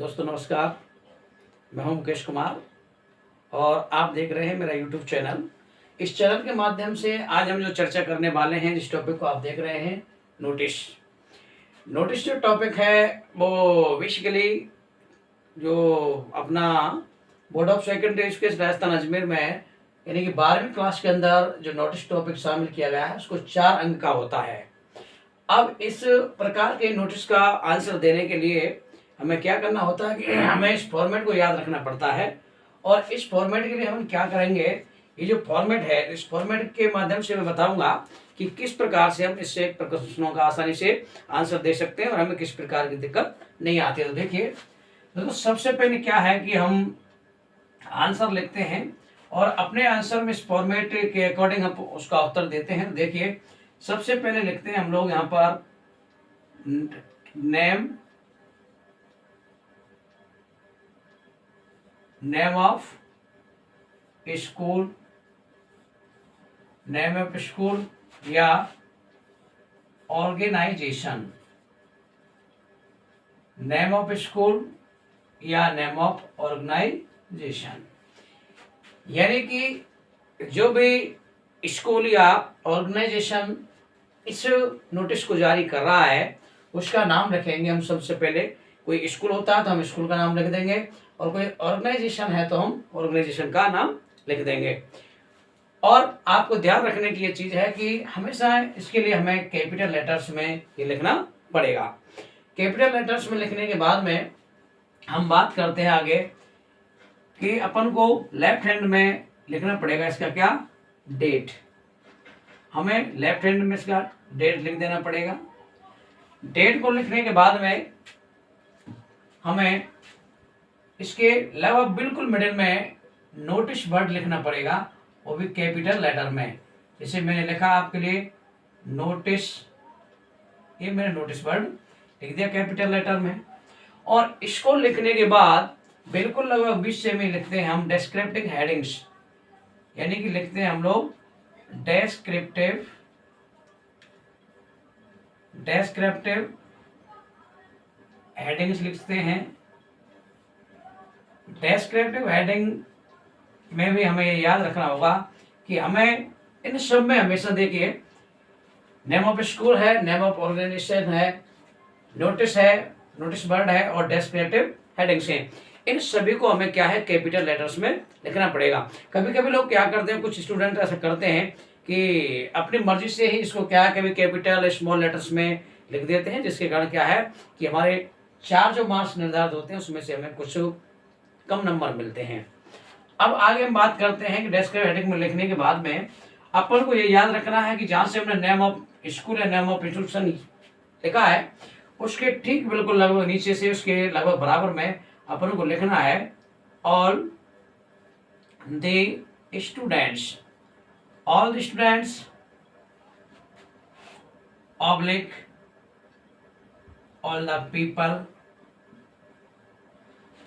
दोस्तों नमस्कार। मैं हूं मुकेश कुमार और आप देख रहे हैं मेरा यूट्यूब चैनल। इस चैनल के माध्यम से आज हम जो चर्चा करने वाले हैं, जिस टॉपिक को आप देख रहे हैं, नोटिस। नोटिस जो टॉपिक है वो बेसिकली जो अपना board of secondary education Rajasthan Ajmer में यानी कि 12वीं क्लास के अंदर जो नोटिस टॉपिक शामिल किया गया है उसको 4 अंक का होता है। अब इस प्रकार के नोटिस का आंसर देने के लिए हमें क्या करना होता है कि हमें इस फॉर्मेट को याद रखना पड़ता है। और इस फॉर्मेट के लिए हम क्या करेंगे, ये जो फॉर्मेट है, इस फॉर्मेट के माध्यम से मैं बताऊंगा कि किस प्रकार से हम इससे प्रश्नों का आसानी से आंसर दे सकते हैं और हमें किस प्रकार की दिक्कत नहीं आती है। तो देखिए दोस्तों, सबसे पहले क्या है कि हम आंसर लिखते हैं और अपने आंसर में इस फॉर्मेट के अकॉर्डिंग हम उसका उत्तर देते हैं। देखिए सबसे पहले लिखते हैं हम लोग यहाँ पर name of school, name of school या ऑर्गेनाइजेशन, नेम ऑफ स्कूल या नेम ऑफ ऑर्गेनाइजेशन। यानी कि जो भी स्कूल या ऑर्गेनाइजेशन इस नोटिस को जारी कर रहा है उसका नाम रखेंगे हम। सबसे पहले कोई स्कूल होता है तो हम स्कूल का नाम लिख देंगे और कोई ऑर्गेनाइजेशन है तो हम ऑर्गेनाइजेशन का नाम लिख देंगे। और आपको ध्यान रखने की ये चीज है कि हमेशा इसके लिए हमें कैपिटल लेटर्स में ये लिखना पड़ेगा। कैपिटल लेटर्स में लिखने के बाद में हम बात करते हैं आगे कि अपन को लेफ्ट हैंड में लिखना पड़ेगा इसका क्या, डेट। हमें लेफ्ट हैंड में इसका डेट लिख देना पड़ेगा। डेट को लिखने के बाद में हमें इसके लगभग बिल्कुल मिडिल में नोटिस वर्ड लिखना पड़ेगा, वो भी कैपिटल लेटर में। जैसे मैंने लिखा आपके लिए नोटिस, ये मैंने नोटिस वर्ड लिख दिया कैपिटल लेटर में। और इसको लिखने के बाद बिल्कुल लगभग बीच से में लिखते हैं हम डिस्क्रिप्टिव हेडिंग्स, यानी कि लिखते हैं हम लोग डिस्क्रिप्टिव हेडिंग्स लिखते हैं। डिस्क्रिप्टिव हेडिंग में भी हमें ये याद रखना होगा कि हमें इन सब में हमेशा देखिए नेम ऑफ स्कूल है, नेम ऑफ ऑर्गेनाइजेशन है, नोटिस है, नोटिस वर्ड है और डिस्क्रिप्टिव हेडिंग्स हैं। इन सभी को हमें क्या है कैपिटल लेटर्स में लिखना पड़ेगा। कभी कभी लोग क्या करते हैं, कुछ स्टूडेंट ऐसा करते हैं कि अपनी मर्जी से ही इसको क्या है कभी कैपिटल स्मॉल लेटर्स में लिख देते हैं, जिसके कारण क्या है कि हमारे 4 जो मार्क्स निर्धारित होते हैं उसमें से हमें कुछ कम नंबर मिलते हैं। अब आगे हम बात करते हैं कि डिस्क्रिप्टिव हेडिंग में लिखने के बाद में अपन को ये याद रखना है कि जहां से हमने नेम ऑफ स्कूल या नेम ऑफ इंस्टीट्यूशन लिखा है उसके ठीक बिल्कुल लगभग नीचे से उसके लगभग बराबर में अपन को लिखना है all the students, all the students oblique all the people,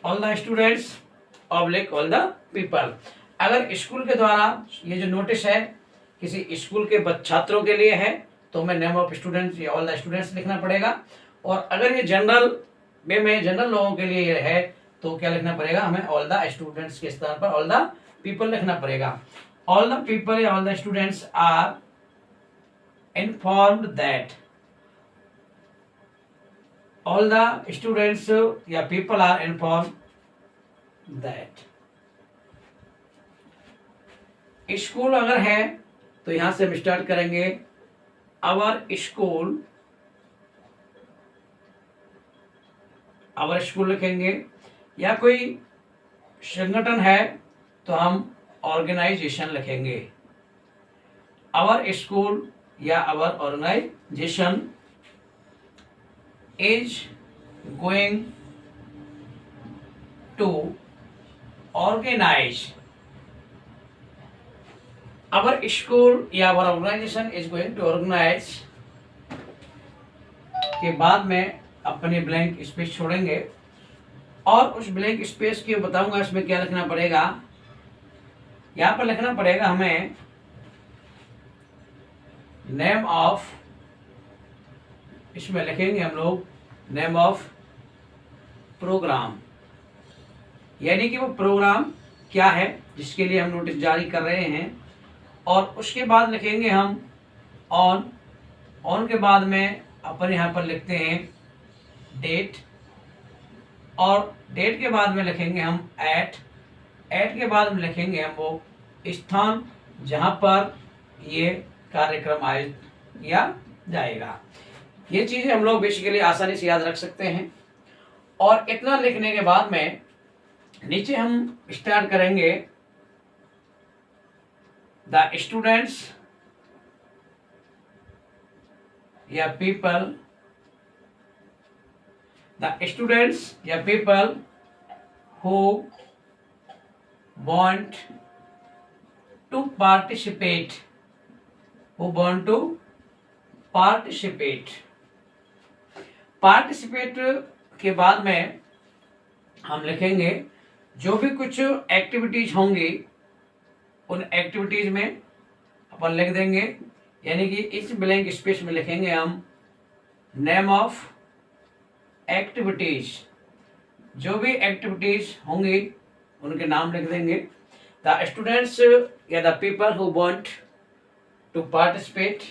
all the students oblique all the people. अगर स्कूल के द्वारा ये जो नोटिस है किसी स्कूल के छात्रों के लिए है तो हमें नेम ऑफ स्टूडेंट्स या ऑल द स्टूडेंट्स लिखना पड़ेगा। और अगर ये जनरल वे में जनरल लोगों के लिए है तो क्या लिखना पड़ेगा, हमें ऑल द स्टूडेंट्स के स्थान पर ऑल द पीपल लिखना पड़ेगा। ऑल द पीपल या all the students are informed that, all the students या people are informed that. School अगर है तो यहां से हम स्टार्ट करेंगे आवर स्कूल, आवर स्कूल लिखेंगे। या कोई संगठन है तो हम ऑर्गेनाइजेशन लिखेंगे। आवर स्कूल या our organization is going to organize, our school या our organization is going to organize के बाद में अपने ब्लैंक स्पेस छोड़ेंगे और उस ब्लैंक स्पेस की बताऊंगा इसमें क्या लिखना पड़ेगा। यहां पर लिखना पड़ेगा हमें नेम ऑफ, इसमें लिखेंगे हम लोग नेम ऑफ प्रोग्राम, यानी कि वो प्रोग्राम क्या है जिसके लिए हम नोटिस जारी कर रहे हैं। और उसके बाद लिखेंगे हम ऑन। ऑन के बाद में अपन यहाँ पर लिखते हैं डेट, और डेट के बाद में लिखेंगे हम एट। एट के बाद में लिखेंगे हम वो स्थान जहाँ पर ये कार्यक्रम आयोजित किया जाएगा। ये चीज़ें हम लोग बेसिकली आसानी से याद रख सकते हैं। और इतना लिखने के बाद में नीचे हम स्टार्ट करेंगे द स्टूडेंट्स या पीपल, द स्टूडेंट्स या people who want to participate, who want to participate। Participate के बाद में हम लिखेंगे जो भी कुछ एक्टिविटीज होंगी उन एक्टिविटीज में अपन लिख देंगे, यानी कि इस ब्लैंक स्पेस में लिखेंगे हम नेम ऑफ एक्टिविटीज। जो भी एक्टिविटीज होंगी उनके नाम लिख देंगे। द स्टूडेंट्स या the people who want to participate.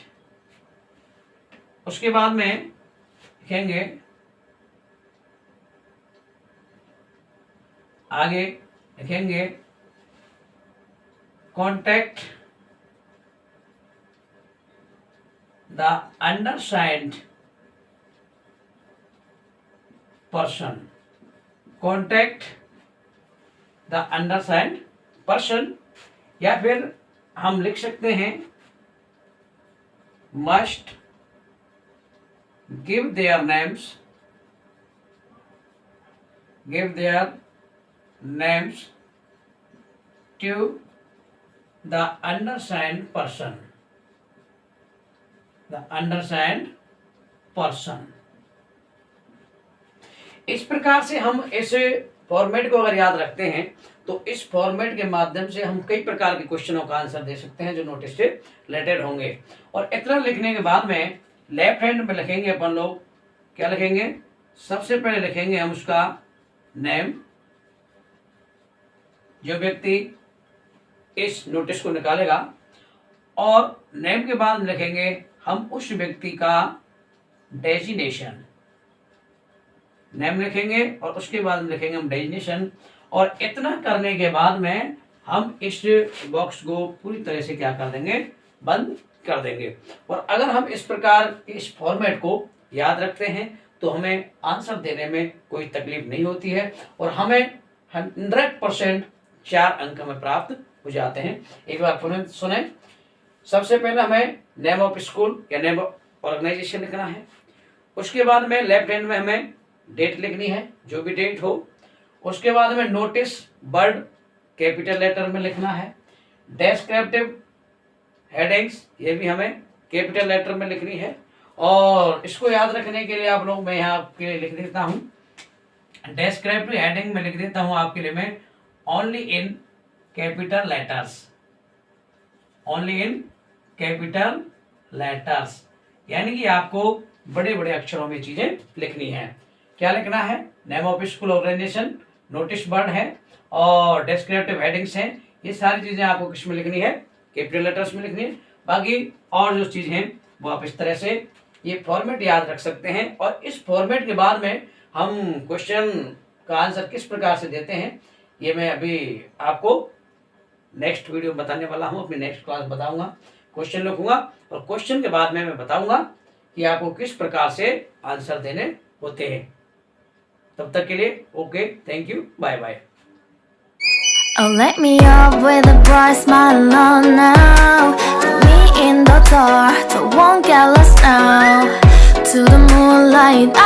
उसके बाद में लिखेंगे आगे लिखेंगे contact the undersigned person. Contact the undersigned person, या फिर हम लिख सकते हैं must give their names, give their names to the undersigned person, the undersigned person. इस प्रकार से हम इस फॉर्मेट को अगर याद रखते हैं तो इस फॉर्मेट के माध्यम से हम कई प्रकार के क्वेश्चनों का आंसर दे सकते हैं जो नोटिस से रिलेटेड होंगे। और इतना लिखने के बाद में लेफ्ट हैंड में लिखेंगे अपन लोग क्या लिखेंगे, सबसे पहले लिखेंगे हम उसका नेम, जो व्यक्ति इस नोटिस को निकालेगा, और नेम के बाद लिखेंगे हम उस व्यक्ति का डेजिग्नेशन। नेम लिखेंगे और उसके बाद लिखेंगे हम डेजिग्नेशन। और इतना करने के बाद में हम इस बॉक्स को पूरी तरह से क्या कर देंगे, बंद कर देंगे। और अगर हम इस प्रकार इस फॉर्मेट को याद रखते हैं तो हमें आंसर देने में कोई तकलीफ नहीं होती है और हमें 100% 4 अंक हमें प्राप्त हो जाते हैं। एक बार पुनः सुने। सबसे पहले हमें नेम ऑफ स्कूल या नेम ऑफ ऑर्गेनाइजेशन लिखना है। उसके बाद में लेफ्ट हैंड में हमें डेट लिखनी है, जो भी डेट हो। उसके बाद में नोटिस वर्ड कैपिटल लेटर में लिखना है। डेस्क्रिप्टिव हेडिंग्स ये भी हमें कैपिटल लेटर में लिखनी है। और इसको याद रखने के लिए आप लोग मैं यहाँ आपके लिए लिख देता हूँ, डेस्क्रिप्टिव हेडिंग में लिख देता हूँ आपके लिए मैं only in capital letters, only in capital letters, यानी कि आपको बड़े बड़े अक्षरों में चीजें लिखनी है। क्या लिखना है, name of school organisation, notice word है और डेस्क्रिप्टिव हेडिंग्स हैं। ये सारी चीजें आपको किस में लिखनी है, कैपिटल लेटर्स में लिखनी है। बाकी और जो चीजें हैं वो आप इस तरह से ये फॉर्मेट याद रख सकते हैं। और इस फॉर्मेट के बाद में हम क्वेश्चन का आंसर किस प्रकार से देते हैं ये मैं अभी आपको नेक्स्ट वीडियो बताने वाला हूँ, अपनी नेक्स्ट क्लास बताऊंगा। क्वेश्चन लिखूंगा और क्वेश्चन के बाद में मैं बताऊंगा कि आपको किस प्रकार से आंसर देने होते हैं। तब तक के लिए okay, thank you, bye bye. Oh, let me up with a bright smile on now. Put me in the dark, so won't get lost now. To the moonlight.